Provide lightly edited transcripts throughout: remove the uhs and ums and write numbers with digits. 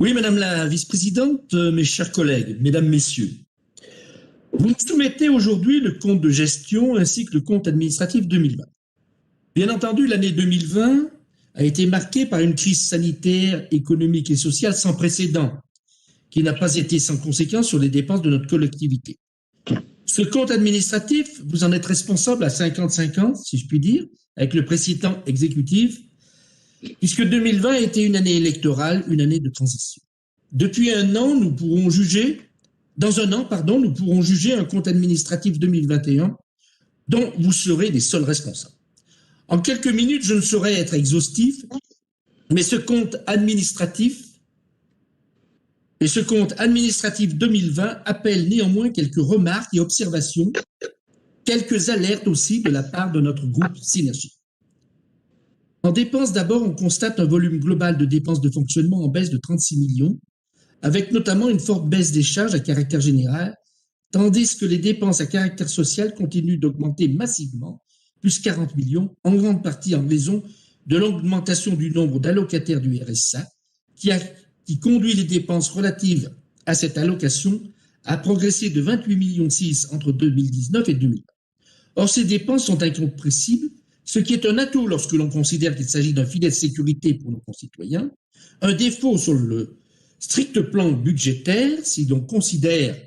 Oui, Madame la Vice-présidente, mes chers collègues, Mesdames, Messieurs, vous nous soumettez aujourd'hui le compte de gestion ainsi que le compte administratif 2020. Bien entendu, l'année 2020 a été marquée par une crise sanitaire, économique et sociale sans précédent, qui n'a pas été sans conséquence sur les dépenses de notre collectivité. Ce compte administratif, vous en êtes responsable à 50-50, si je puis dire, avec le précédent exécutif, puisque 2020 a été une année électorale, une année de transition. Depuis un an, nous pourrons juger, nous pourrons juger un compte administratif 2021 dont vous serez les seuls responsables. En quelques minutes, je ne saurais être exhaustif, mais ce compte administratif 2020 appelle néanmoins quelques remarques et observations, quelques alertes aussi de la part de notre groupe Synergie. En dépenses, d'abord, on constate un volume global de dépenses de fonctionnement en baisse de 36 millions, avec notamment une forte baisse des charges à caractère général, tandis que les dépenses à caractère social continuent d'augmenter massivement, plus 40 millions, en grande partie en raison de l'augmentation du nombre d'allocataires du RSA, qui conduit les dépenses relatives à cette allocation à progresser de 28,6 millions entre 2019 et 2020. Or, ces dépenses sont incompressibles, ce qui est un atout lorsque l'on considère qu'il s'agit d'un filet de sécurité pour nos concitoyens, un défaut sur le strict plan budgétaire si l'on considère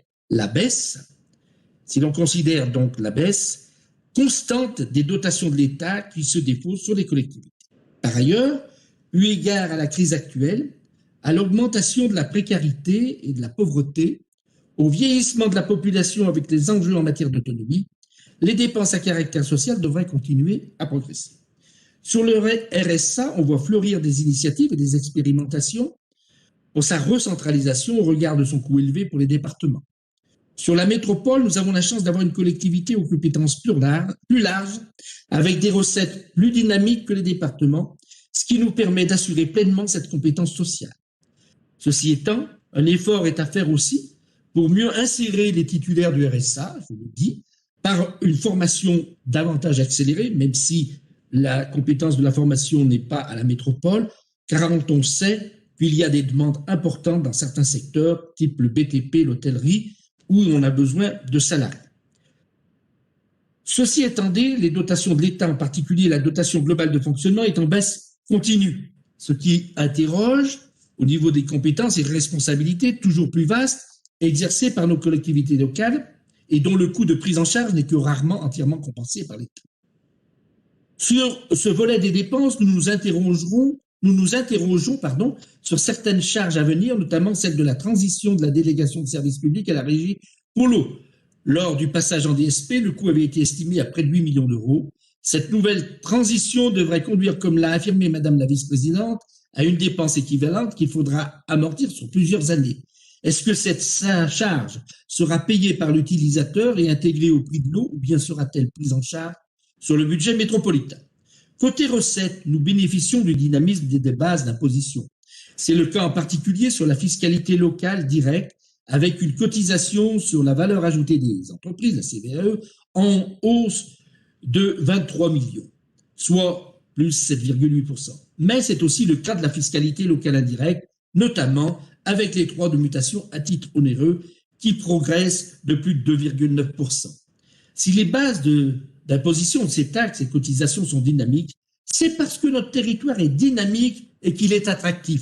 donc la baisse constante des dotations de l'État qui se déposent sur les collectivités. Par ailleurs, eu égard à la crise actuelle, à l'augmentation de la précarité et de la pauvreté, au vieillissement de la population avec les enjeux en matière d'autonomie, les dépenses à caractère social devraient continuer à progresser. Sur le RSA, on voit fleurir des initiatives et des expérimentations pour sa recentralisation au regard de son coût élevé pour les départements. Sur la métropole, nous avons la chance d'avoir une collectivité aux compétences plus larges, avec des recettes plus dynamiques que les départements, ce qui nous permet d'assurer pleinement cette compétence sociale. Ceci étant, un effort est à faire aussi pour mieux insérer les titulaires du RSA, je le dis, par une formation davantage accélérée, même si la compétence de la formation n'est pas à la métropole, car on sait qu'il y a des demandes importantes dans certains secteurs, type le BTP, l'hôtellerie, où on a besoin de salariés. Ceci étant dit, les dotations de l'État, en particulier la dotation globale de fonctionnement, est en baisse continue, ce qui interroge au niveau des compétences et responsabilités toujours plus vastes exercées par nos collectivités locales et dont le coût de prise en charge n'est que rarement entièrement compensé par l'État. Sur ce volet des dépenses, nous nous interrogeons sur certaines charges à venir, notamment celle de la transition de la délégation de services publics à la régie pour l'eau. Lors du passage en DSP, le coût avait été estimé à près de 8 millions d'euros. Cette nouvelle transition devrait conduire, comme l'a affirmé Madame la Vice-présidente, à une dépense équivalente qu'il faudra amortir sur plusieurs années. Est-ce que cette charge sera payée par l'utilisateur et intégrée au prix de l'eau, ou bien sera-t-elle prise en charge sur le budget métropolitain? Côté recettes, nous bénéficions du dynamisme des bases d'imposition. C'est le cas en particulier sur la fiscalité locale directe, avec une cotisation sur la valeur ajoutée des entreprises, la CVAE, en hausse de 23 millions, soit plus 7,8%. Mais c'est aussi le cas de la fiscalité locale indirecte, notamment avec les droits de mutation à titre onéreux qui progressent de plus de 2,9%. Si les bases d'imposition de ces taxes et cotisations sont dynamiques, c'est parce que notre territoire est dynamique et qu'il est attractif.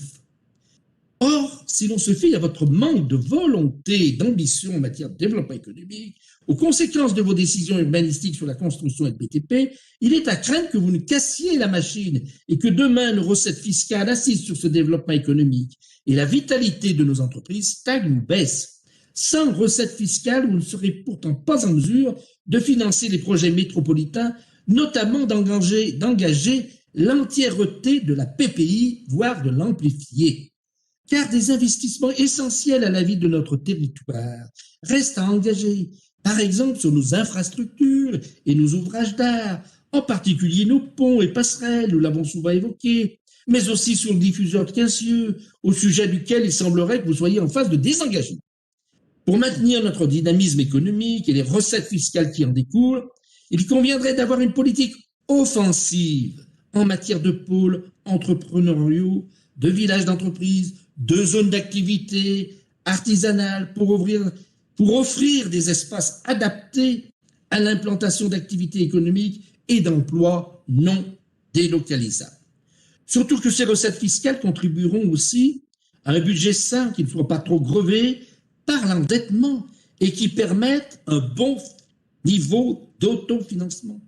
Or, si l'on se fie à votre manque de volonté et d'ambition en matière de développement économique, aux conséquences de vos décisions urbanistiques sur la construction et le BTP, il est à craindre que vous ne cassiez la machine et que demain nos recettes fiscales assises sur ce développement économique et la vitalité de nos entreprises stagnent ou baissent. Sans recettes fiscales, vous ne serez pourtant pas en mesure de financer les projets métropolitains, notamment d'engager l'entièreté de la PPI, voire de l'amplifier. Car des investissements essentiels à la vie de notre territoire restent à engager, par exemple sur nos infrastructures et nos ouvrages d'art, en particulier nos ponts et passerelles, nous l'avons souvent évoqué, mais aussi sur le diffuseur de Quincieux, au sujet duquel il semblerait que vous soyez en phase de désengagement. Pour maintenir notre dynamisme économique et les recettes fiscales qui en découlent, il conviendrait d'avoir une politique offensive en matière de pôles entrepreneuriaux, de villages d'entreprise, de zones d'activité artisanales pour offrir des espaces adaptés à l'implantation d'activités économiques et d'emplois non délocalisables. Surtout que ces recettes fiscales contribueront aussi à un budget sain qui ne soit pas trop grevé par l'endettement et qui permette un bon niveau d'autofinancement.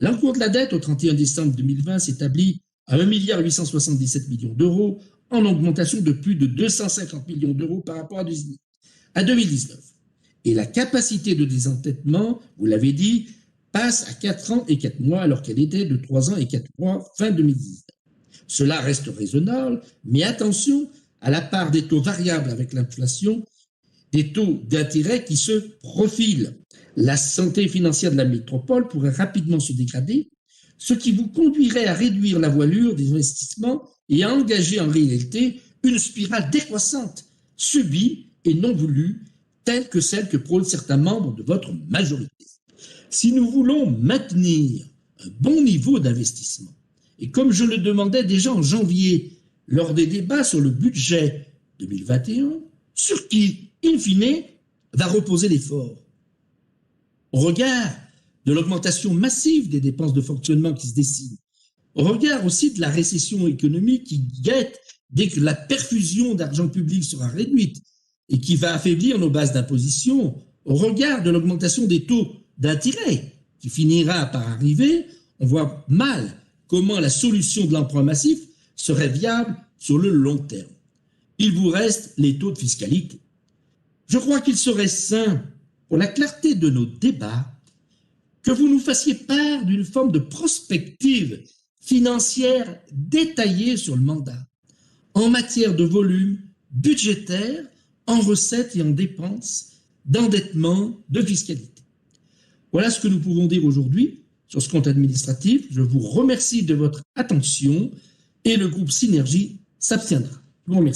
L'encours de la dette au 31 décembre 2020 s'établit à 1,877 milliard d'euros, en augmentation de plus de 250 millions d'euros par rapport à 2019. Et la capacité de désendettement, vous l'avez dit, passe à 4 ans et 4 mois alors qu'elle était de 3 ans et 4 mois fin 2019. Cela reste raisonnable, mais attention à la part des taux variables avec l'inflation, des taux d'intérêt qui se profilent. La santé financière de la métropole pourrait rapidement se dégrader, ce qui vous conduirait à réduire la voilure des investissements et à engager en réalité une spirale décroissante, subie et non voulue, telle que celle que prônent certains membres de votre majorité. Si nous voulons maintenir un bon niveau d'investissement, et comme je le demandais déjà en janvier lors des débats sur le budget 2021, sur qui, in fine, va reposer l'effort? Au regard de l'augmentation massive des dépenses de fonctionnement qui se dessine, au regard aussi de la récession économique qui guette dès que la perfusion d'argent public sera réduite et qui va affaiblir nos bases d'imposition, au regard de l'augmentation des taux d'intérêt qui finira par arriver, on voit mal comment la solution de l'emprunt massif serait viable sur le long terme. Il vous reste les taux de fiscalité. Je crois qu'il serait sain, pour la clarté de nos débats, que vous nous fassiez part d'une forme de prospective financière détaillée sur le mandat, en matière de volume budgétaire, en recettes et en dépenses, d'endettement, de fiscalité. Voilà ce que nous pouvons dire aujourd'hui sur ce compte administratif. Je vous remercie de votre attention et le groupe Synergie s'abstiendra. Je vous remercie.